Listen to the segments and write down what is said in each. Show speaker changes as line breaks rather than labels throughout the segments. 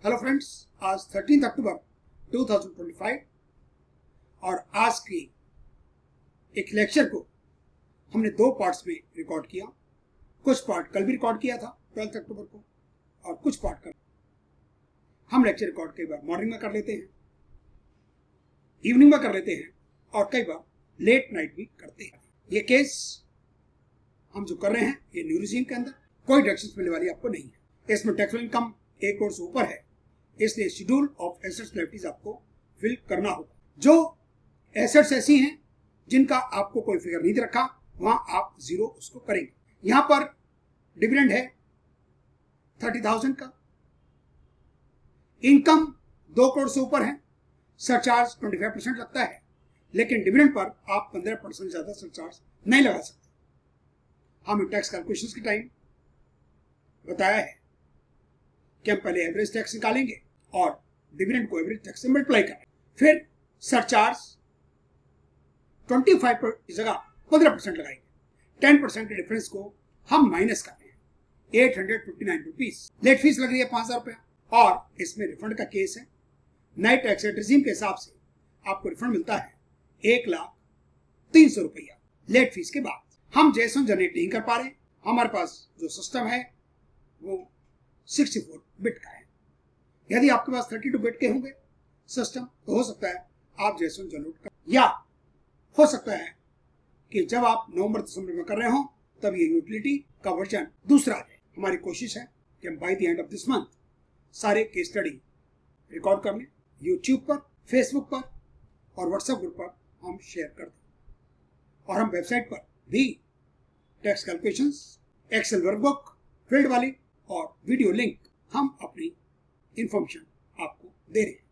Hello friends, आज 13 अक्टूबर 2025 और आज की एक लेक्चर को हमने दो पार्ट्स में रिकॉर्ड किया। कुछ पार्ट कल भी रिकॉर्ड किया था 12 अक्टूबर को और कुछ पार्ट कल हम लेक्चर रिकॉर्ड कई बार मॉर्निंग में कर लेते हैं, इवनिंग में कर लेते हैं और कई बार लेट नाइट भी करते हैं। ये केस हम जो कर रहे हैं ये न्यू रिजीम के अंदर कोई डिडक्शन मिलने वाली आपको नहीं है। इसमें टैक्सेबल इनकम 1 करोड़ से ऊपर है, इसलिए शेड्यूल ऑफ एसेट्स लायबिलिटीज आपको फिल करना होगा। जो एसेट्स ऐसी हैं जिनका आपको कोई फिगर नहीं दे रखा, वहां आप जीरो उसको करेंगे। यहां पर डिविडेंड है 30,000 का, इनकम 2 करोड़ से ऊपर है, सरचार्ज 25% लगता है, लेकिन डिविडेंड पर आप 15% ज्यादा सरचार्ज नहीं लगा सकते। हम टैक्स कैलकुलेशन के टाइम बताया है कि हम पहले एवरेज टैक्स निकालेंगे और डिविडेंड को एवरेज टैक्स से मल्टीप्लाई करें, फिर सरचार्ज 25 की जगह 15% लगाएंगे। 10% के डिफरेंस को हम माइनस कर रहे हैं 859 रुपीज। लेट फीस लग रही है 5,000 रुपया और इसमें रिफंड का केस है। नए टैक्स रेट रिजीम के हिसाब से आपको रिफंड मिलता है 1,03,000 रुपया लेट फीस के बाद। हम जेसन जनरेट नहीं कर पा रहे, हमारे पास जो सिस्टम है वो 64 बिट का है। यदि आपके पास 32 बिट के होंगे सिस्टम तो हो सकता है आप जेसन जनरेट कर, या हो सकता है कि जब आप नवंबर दिसंबर में कर रहे हो तब ये यूटिलिटी का वर्जन दूसरा आ जाए। हमारी कोशिश है कि हम by the end of this month सारे केस स्टडी रिकॉर्ड कर लें, यूट्यूब पर, फेसबुक पर और व्हाट्सएप ग्रुप पर हम शेयर कर दें। और हम वेबसाइट पर भी tax calculations, Excel workbook, field वाली और वीडियो लिंक हम अपनी इंफॉर्मेशन आपको दे रहे हैं।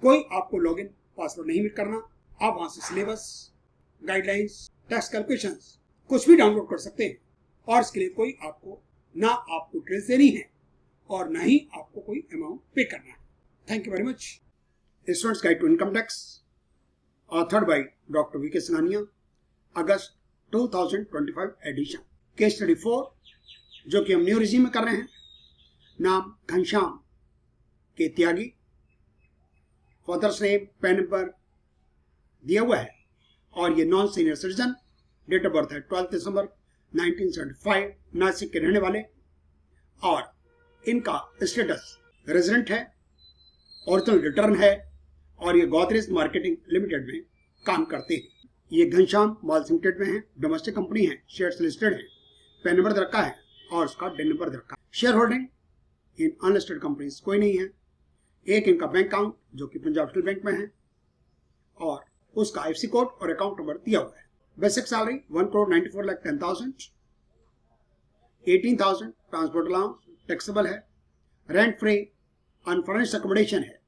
कोई आपको लॉगिन पासवर्ड नहीं करना, आप वहां से सिलेबस, गाइडलाइंस, टैक्स कैलकुलेशंस कुछ भी डाउनलोड कर सकते हैं और इसके लिए कोई आपको ना आपको डिटेल्स देनी है और ना ही आपको कोई अमाउंट पे करना है। Thank you very much. Students guide to income tax, authored by doctor V K Singhania, August 2025 edition. Case study 4 जो कि हम न्यू रिजीम में कर रहे हैं। नाम Ghanshyam K Tyagi, father's name, PAN number दिया हुआ है और ये non senior citizen. Date of birth है 12 दिसंबर 1975, नासिक के रहने वाले और इनका स्टेटस रेजिडेंट है, ओरिजिनल रिटर्न है और ये गोदरेज मार्केटिंग लिमिटेड में काम करते हैं। ये घनश्याम मॉल्स लिमिटेड में है, डोमेस्टिक कंपनी है, शेयर्स लिस्टेड है, पैन नंबर दे रखा है और उसका डेन नंबर दे रखा है। Share holding in unlisted companies कोई नहीं है। एक इनका बैंक अकाउंट जो कि पंजाब नेशनल बैंक में है और उसका आईएफएससी कोड और अकाउंट नंबर दिया हुआ है। Basic salary 1,94,10,000, 18,000 transport allowance taxable है। रेंट फ्री अनफर्निश्ड अकोमोडेशन है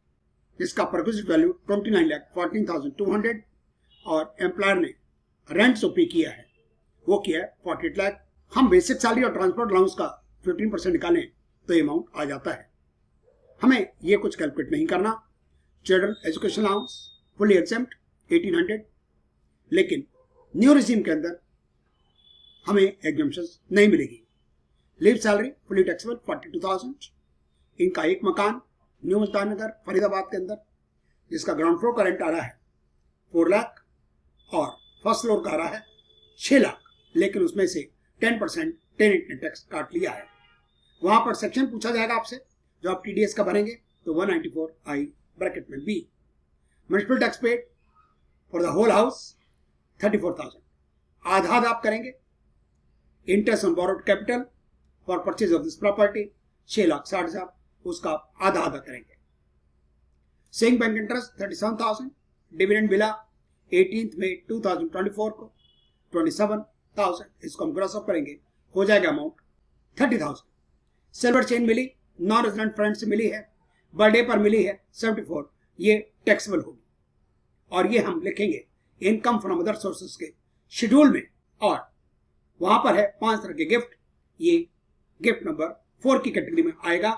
जिसका परक्विजिट वैल्यू 29,14,200 और एम्प्लॉयर ने रेंट जो पे किया है वो किया है 48 लाख। हम बेसिक सैलरी और ट्रांसपोर्ट अलाउंस का 15% निकालें तो ये अमाउंट आ जाता है। हमें ये कुछ कैलकुलेट नहीं करना। Children education allowance fully exempt 1,800, लेकिन न्यू रिजीम के अंदर हमें एग्जम्पशन नहीं मिलेगी। Leave salary fully taxable 42,000। इनका एक मकान न्यू मुल्तान नगर फरीदाबाद के अंदर जिसका ग्राउंड फ्लोर का रेंट आ रहा है 4 लाख और फर्स्ट फ्लोर का आ रहा है 6 लाख, लेकिन उसमें से 10% टेनेंट ने टैक्स काट लिया है। वहां पर सेक्शन पूछा जाएगा आपसे जो आप टीडीएस का भरेंगे तो 194I ब्रैकेट में बी। Municipal tax paid for the whole house 34,000, आधा आप करेंगे। Interest on borrowed capital for purchase of this property 6,60,000, उसका आधा करेंगे। सेविंग बैंक इंटरेस्ट 37,000, डिविडेंड मिला 18 मई 2024 को 27,000, इसको हम ग्रॉस अप करेंगे हो जाएगा अमाउंट 30,000। सिल्वर चेन मिली, नॉन रेजिडेंट फ्रेंड से मिली है, बर्थडे पर मिली है 74, ये टैक्सेबल होगी और ये हम लिखेंगे इनकम फ्रॉम अदर सोर्सेस के शेड्यूल में। और वहां पर है 5 तरह के गिफ्ट, ये गिफ्ट नंबर 4 की कैटेगरी में आएगा।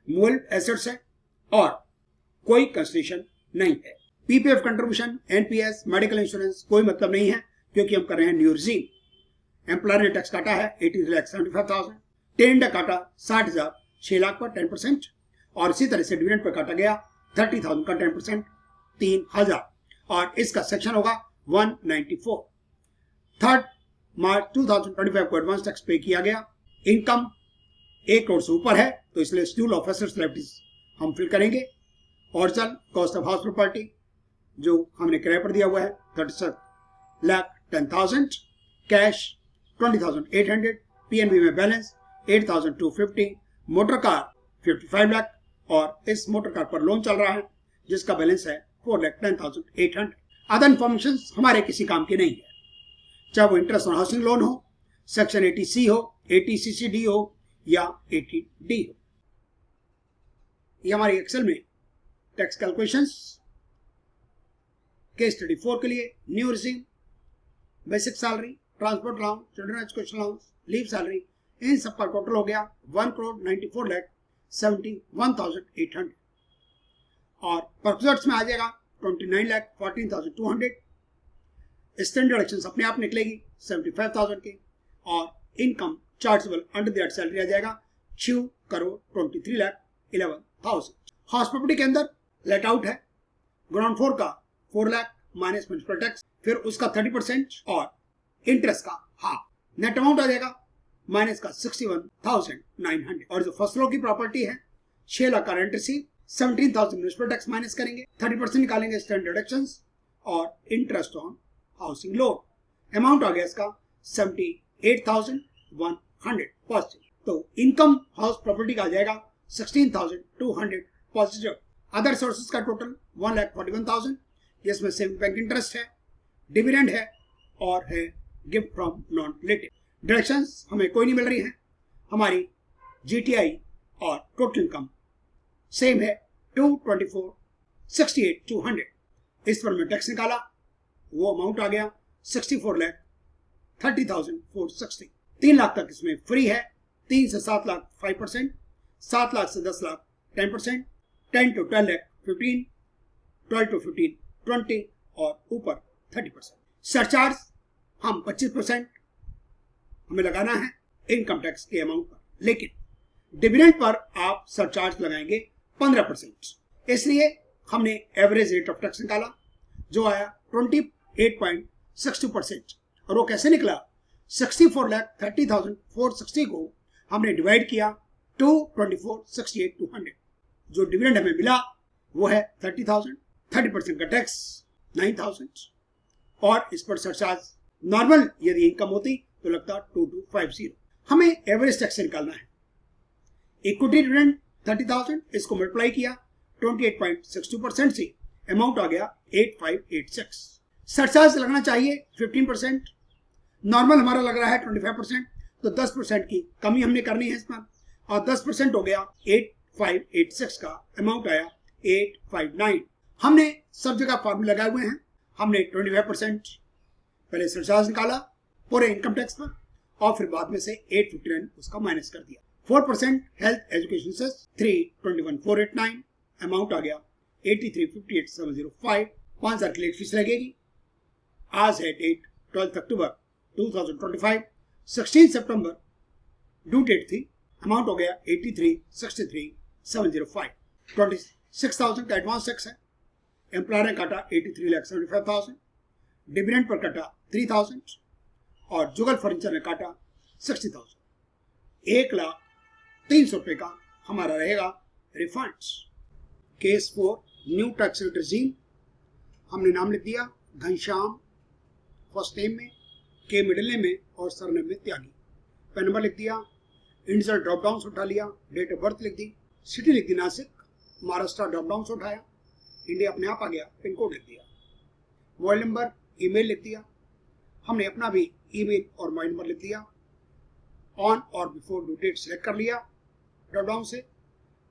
मूल एसेट्स है और कोई कंसेशन नहीं है। PPF contribution, NPS, medical insurance कोई मतलब नहीं है क्योंकि हम कर रहे हैं न्यू रिजीम। एम्प्लॉयर ने टैक्स काटा है 18,75,000, टेंड काटा 60,000, 6 लाख पर 10% और इसी तरह से डिविडेंड पर काटा गया 30,000 का 10% 3,000 और इसका सेक्शन होगा 194। 3 मार्च 2025 को एडवांस टैक्स पे किया गया। इनकम 1 करोड़ से ऊपर है तो इसलिए शेड्यूल ऑफ एसेट्स लायबिलिटीज हम फिल करेंगे। Original cost of house property जो हमने किराए पर दिया हुआ है 37,10,000, कैश 20,800, पीएनबी में बैलेंस 8,250, मोटर कार 55 लाख और इस मोटर कार पर लोन चल रहा है जिसका बैलेंस है 4,10,800। अदर इंफॉर्मेशन हमारे किसी काम की नहीं है, चाहे वो इंटरेस्ट ऑन हाउसिंग लोन हो, सेक्शन 80C हो, 80CCD हो या 80D हो। ये हमारी एक्सेल में टैक्स कैलकुलेशंस। केस स्टडी 4 के लिए new receive, basic salary, transport allowance, children education allowance, leave salary, इन सब का टोटल हो गया 1,94,71,800 और परक्यूजर्स में आ जाएगा 29,14,200। स्टैंडर्ड डिडक्शंस अपने आप निकलेगी 75,000 की और income chargeable under that salary आ जाएगा 6,23,11,000। हाउस प्रॉपर्टी के अंदर लेट आउट है ग्राउंड फ्लोर का 4 लाख माइनस म्युनिसिपल टैक्स, फिर उसका 30% और इंटरेस्ट का हाफ, नेट अमाउंट आ जाएगा माइनस का 61,900 और जो फर्स्ट फ्लोर की प्रॉपर्टी है 6 लाख का rent receive, 17,000 municipal tax minus करेंगे, 30% निकालेंगे स्टैंडर्ड डिडक्शंस और interest on housing loan, amount आ गया इसका 78,100 पॉजिटिव। तो इनकम हाउस प्रॉपर्टी का आ जाएगा 16,200 पॉजिटिव। अदर सोर्सेज का टोटल 1,41,000 जिसमें सेविंग बैंक इंटरेस्ट है, डिविडेंड है और है gift from non relative. Deductions हमें कोई नहीं मिल रही है, हमारी GTI और टोटल इनकम सेम है 224,68,200। इस पर मैं टैक्स निकाला, वो अमाउंट आ गया 64,30,460। 3 लाख तक इसमें फ्री है, 3 से 7 लाख 5%, 7 लाख से 10 लाख 10%, 10 to 12 लाख 15, 12 to 15 20 और ऊपर 30%। सरचार्ज हम 25% हमें लगाना है इनकम टैक्स के अमाउंट पर, लेकिन डिविडेंड पर आप सरचार्ज लगाएंगे 15%। इसलिए हमने एवरेज रेट ऑफ टैक्स निकाला जो आया 28.62% और वो कैसे निकला, 64,30,460 को हमने डिवाइड किया 224,68,200। जो डिविडेंड हमें मिला वो है 30,000, 30% का टैक्स 9,000 और इस पर सरचार्ज नॉर्मल यदि इनकम होती तो लगता 2250। हमें एवरेज टैक्स निकालना है। इक्विटी डिविडेंड 30,000, इसको मल्टीप्लाई किया 28.62% से, अमाउंट आ गया 8586। सरचार्ज लगना चाहिए 15%, नॉर्मल हमारा लग रहा है 25%, तो 10% की कमी हमने करनी है इसमें और 10% हो गया 8586 का, अमाउंट आया 859। हमने सब जगह फॉर्मूला लगाए हुए हैं। हमने 25% पहले सरचार्ज निकाला पूरे इनकम टैक्स पर और फिर बाद में से 859 उसका माइनस कर दिया। 4% हेल्थ एजुकेशन से 321,489, अमाउंट आ गया 83,58,705। 5,000 की लेट फीस लगेगी। आज है डेट 12 अक्टूबर 2025, 16 सितंबर ड्यू डेट थी, अमाउंट हो गया 83,63,705। 26,000 का एडवांस टैक्स है, एम्प्लॉयर ने काटा 83,75,000, डिविडेंड पर काटा 3,000 और जुगल फर्नीचर ने काटा 60,000। 1,03,000 रुपए का हमारा रहेगा refunds. Case 4 new tax rate regime. हमने नाम लिख दिया घनश्याम फर्स्ट नेम में, के मिडिल नेम में और सरनेम में त्यागी। पेन नंबर लिख दिया, इंडिविजुअल ड्रॉप डाउन से उठा लिया, डेट ऑफ बर्थ लिख दी, सिटी लिख दी नासिक, महाराष्ट्र ड्रॉप डाउन से उठाया, इंडिया अपने आप आ गया, पिन कोड लिख दिया, मोबाइल नंबर ईमेल लिख दिया। हमने अपना भी ईमेल और मोबाइल नंबर लिख दिया, ऑन और बिफोर ड्यू डेट सिलेक्ट कर लिया ड्रॉप डाउन से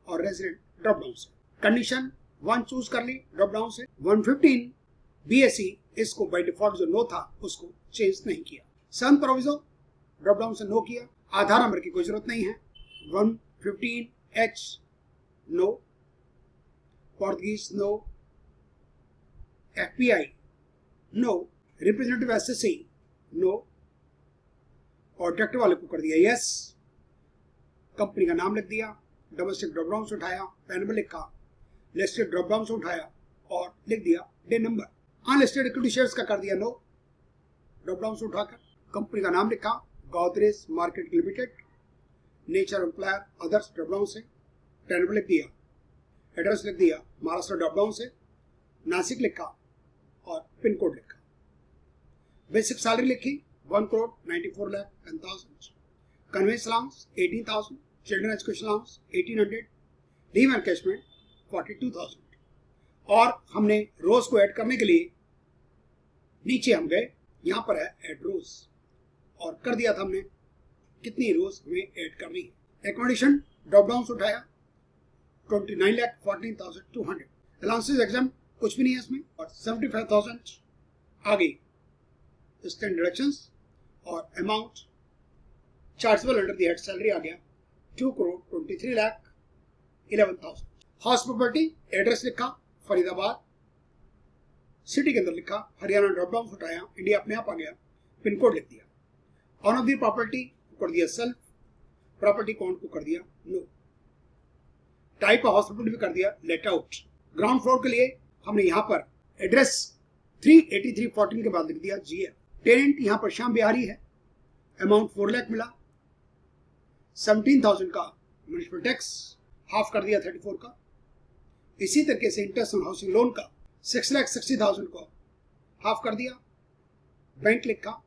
और रेजिडेंट ड्रॉप डाउन से। कंडीशन 1 चूज कर ली ड्रॉप डाउन से। 115 BSE इसको बाय डिफॉल्ट जो नो था उसको चेंज नहीं किया। 7 प्रोविजो ड्रॉप डाउन से नो किया। आधार नंबर की कोई जरूरत नहीं है। 115H no, Portuguese no, FBI no, representative SSC no और डायरेक्टर वाले को कर दिया यस। कंपनी का नाम लिख दिया, डोमेस्टिक ड्रॉप डाउन से उठाया, पैन नंबर लिखा, लिस्टेड ड्रॉप डाउन से उठाया और लिख दिया day number. Unlisted equity shares का कर दिया नो, ड्रॉप डाउन से उठाकर कंपनी का नाम लिखा, Godrej market limited, nature employer others drop down से, पैन नंबर लिख दिया, एड्रेस लिख दिया, महाराष्ट्र ड्रॉप डाउन से, नासिक लिखा और पिन कोड लिखा। बेसिक सैलरी लिखी 1,94,10,000, convince allowance 18,000, children education allowance 1,800, leave encashment 42,000। और हमने रोज को ऐड करने के लिए नीचे हम गए, यहां पर है ऐड रोज और कर दिया था हमने कितनी रोज हमें ऐड करनी है। एकोमोडेशन ड्रॉप डाउन से उठाया 29,14,200, अलाउंसेस एग्जाम कुछ भी नहीं है इसमें और 75,000 आ गई स्टैंड डिडक्शंस और amount chargeable under the head salary आ गया 2,23,11,000। हाउस प्रॉपर्टी एड्रेस लिखा फरीदाबाद, सिटी के अंदर लिखा, हरियाणा ड्रॉप डाउन उठाया, इंडिया अपने आप आ गया, पिन कोड लिख दिया। ऑन ऑफ द प्रॉपर्टी को कर दिया सेल्फ, प्रॉपर्टी काउंट को कर दिया no, type of house property भी कर दिया लेट आउट। ग्राउंड फ्लोर के लिए हमने यहाँ पर एड्रेस 38314 के बाद लिख दिया GF। टेनेंट यहाँ पर श्याम बिहारी है, अमाउंट 4 लाख मिला, 17,000 का म्युनिसिपल टैक्स हाफ कर दिया 34 का। इसी तरीके से इंटरेस्ट ऑन हाउसिंग लोन का 6,60,000 को हाफ कर दिया। बैंक लिखा,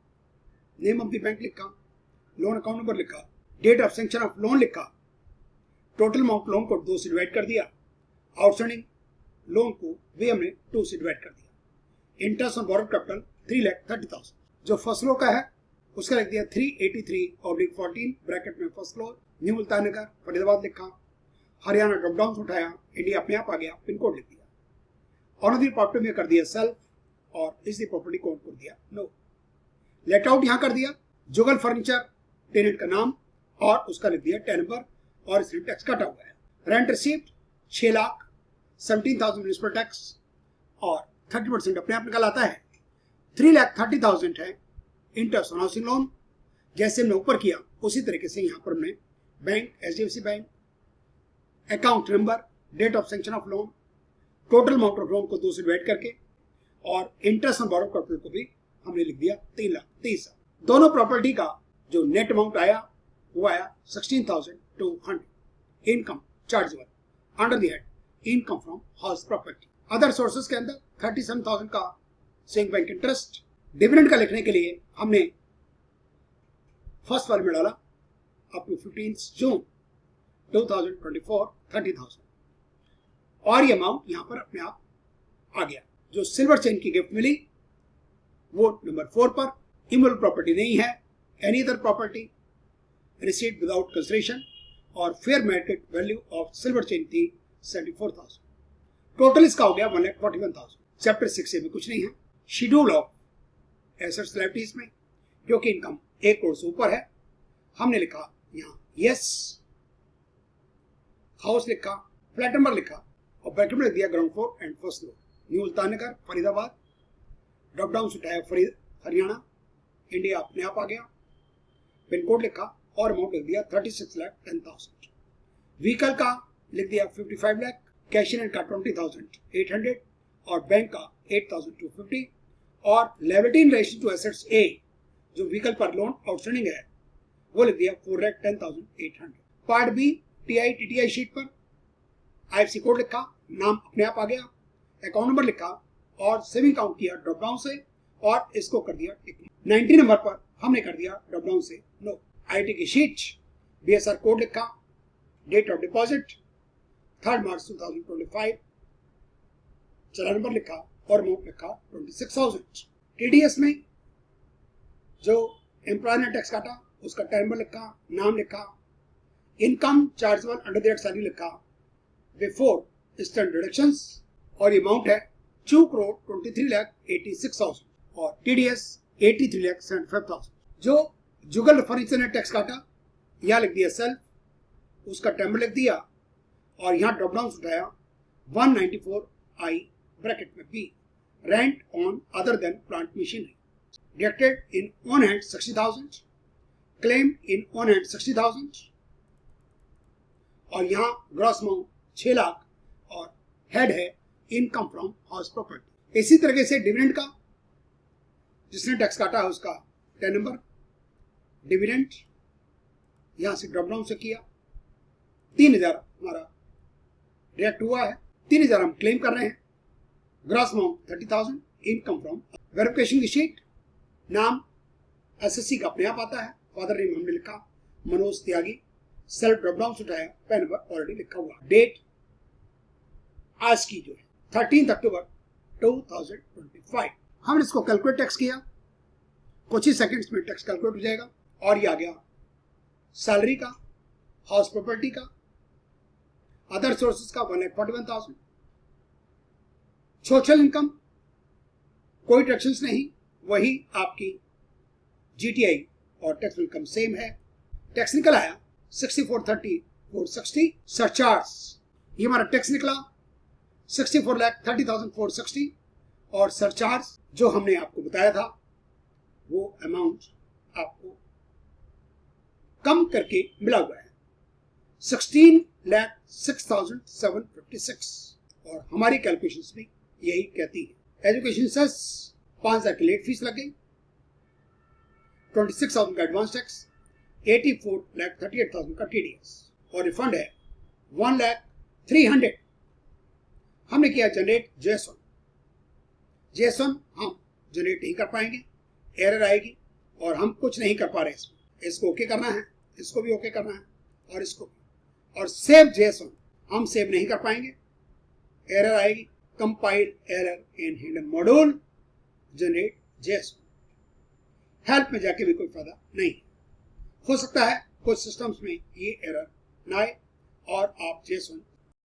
नेम ऑफ द बैंक लिखा, लोन अकाउंट नंबर लिखा, date of sanction of loan लिखा, टोटल अमाउंट लोन को 2 से डिवाइड कर दिया, आउटस्टैंडिंग लोन को भी हमने 2 से डिवाइड कर दिया। Interest on borrowed capital 3,30,000। जो फर्स्ट फ्लोर का है उसका लिख दिया 383/14 ब्रैकेट में फर्स्ट फ्लोर, न्यू मुल्तान नगर फरीदाबाद लिखा, हरियाणा ड्रॉप डाउन उठाया, इंडिया अपने आप आ गया, पिन कोड लिख दिया। ऑन द प्रॉपर्टी में कर दिया सेल्फ और इस प्रॉपर्टी कोड कर दिया नो। लेट आउट यहाँ कर दिया, जुगल फर्नीचर टेनेंट का नाम और उसका लिख दिया 10 नंबर और इसमें टैक्स कटा हुआ है। Rent receipt 6 lakh, 17,000 municipal tax और 30% अपने आप निकल आता है। 3,30,000 है इंटरेस्ट ऑन हाउसिंग लोन, जैसे हमने ऊपर किया उसी तरीके से यहाँ पर हमने bank HDFC bank, account number, date of sanction of loan, total amount of loan को 2 से डिवाइड करके और इंटरेस्ट ऑन बोरोड कैपिटल को भी हमने लिख दिया 3,30,000। दोनों प्रॉपर्टी का जो नेट अमाउंट आया वो आया 16,200। Income chargeable under the head income from house property. Other sources के अंदर 37,000 का सेविंग बैंक इंटरेस्ट। डिविडेंड का लिखने के लिए हमने फर्स्ट वाले में डाला अप टू 15 जून 2024 30,000 और ये अमाउंट यहां पर अपने आप आ गया। जो सिल्वर चेन की गिफ्ट मिली वो नंबर 4 पर, इमूवेबल प्रॉपर्टी नहीं है, any other property received without consideration और fair market value of silver chain थी 74,000। टोटल इसका हो गया 1,41,000। चैप्टर 6 से भी कुछ नहीं है। शेड्यूल ऑफ एसेट्स लायबिलिटीज में क्योंकि इनकम 1 करोड़ से ऊपर है हमने लिखा यहाँ यस, हाउस लिखा, फ्लैट नंबर लिखा और ब्रैकेट में लिख दिया ground floor and first floor, new Multan Nagar Faridabad, drop down से उठाया हरियाणा, इंडिया अपने आप आ गया, पिन कोड लिखा और अमाउंट लिख दिया 36,10,000। व्हीकल का लिख दिया 55 लाख, कैश इन का 20,800 और बैंक का 8,250 और liability in relation to assets ए जो व्हीकल पर लोन आउटस्टैंडिंग है वो लिख दिया 4,10,800। Part B TI TTI sheet पर IFSC कोड लिखा, नाम अपने आप आ गया, अकाउंट नंबर लिखा और सेविंग काउंट किया ड्रॉप डाउन से और इसको कर दिया टिक। 90 नंबर पर हमने कर दिया ड्रॉप डाउन से नो। IT की शीट BSR कोड लिखा, डेट ऑफ डिपॉजिट 3 मार्च 2025, चला नंबर लिखा और अमाउंट लिखा 26,000। TDS में जो एम्प्लॉय ने टैक्स काटा उसका टर्म नंबर लिखा, नाम लिखा, income chargeable under the head salary लिखा बिफोर स्टैंड डिडक्शंस और ये अमाउंट है 2,23,86,000 और TDS 83,75,000। जो जुगल फर्नीचर ने टैक्स काटा यहाँ लिख दिया सेल्फ, उसका टर्म लिख दिया और यहाँ ड्रॉप डाउन उठाया 194I ब्रैकेट में B, rent on other than plant machinery, deducted in on hand 60,000, claim in on hand 60,000 और यहाँ ग्रॉस अमाउंट 6 लाख और हेड है इनकम फ्रॉम हाउस प्रॉपर्टी। इसी तरीके से डिविडेंड का जिसने टैक्स काटा है उसका 10 नंबर डिविडेंड यहां से ड्रॉप डाउन से किया, 3000 हमारा डायरेक्ट हुआ है, 3000 हम क्लेम कर रहे हैं, gross amount 30,000, income from verification की शीट, नाम एसएससी का अपने आप आता है, फादर नेम हमने लिखा मनोज त्यागी, सेल्फ ड्रॉप डाउन से उठाया, पैन नंबर ऑलरेडी लिखा हुआ, डेट आज की जो है 13 अक्टूबर 2025। हमने इसको कैलकुलेट टैक्स किया, कुछ ही सेकंड्स में टैक्स कैलकुलेट हो जाएगा और ये आ गया सैलरी का, हाउस प्रॉपर्टी का, अदर सोर्सेज का 1,41,000, सोशल इनकम कोई टैक्सेस नहीं, वही आपकी जीटीआई और टैक्स इनकम सेम है। टैक्स निकल आया 64,30,460, सरचार्ज ये हमारा टैक्स निकला 64,30,460 और सरचार्ज जो हमने आपको बताया था वो अमाउंट आपको कम करके मिला हुआ है 16,06,756 और हमारी कैलकुलेशंस भी यही कहती है। एजुकेशन सेस 5,000 की लेट फीस लग गई, 26,000 का एडवांस टैक्स, 84,38,000 का टीडीएस और रिफंड है 1,03,000। हमने किया जनरेट जेसन हम जनरेट नहीं कर पाएंगे, एरर आएगी और हम कुछ नहीं कर पा रहे इसमें, इसको ओके करना है, इसको भी ओके करना है और इसको भी, और सेव जेसन हम सेव नहीं कर पाएंगे, एरर आएगी, compile error in hidden module generate Jason. Help में जाके भी कोई फायदा नहीं, हो सकता है कुछ सिस्टम्स में ये एरर ना आए और आप जेसन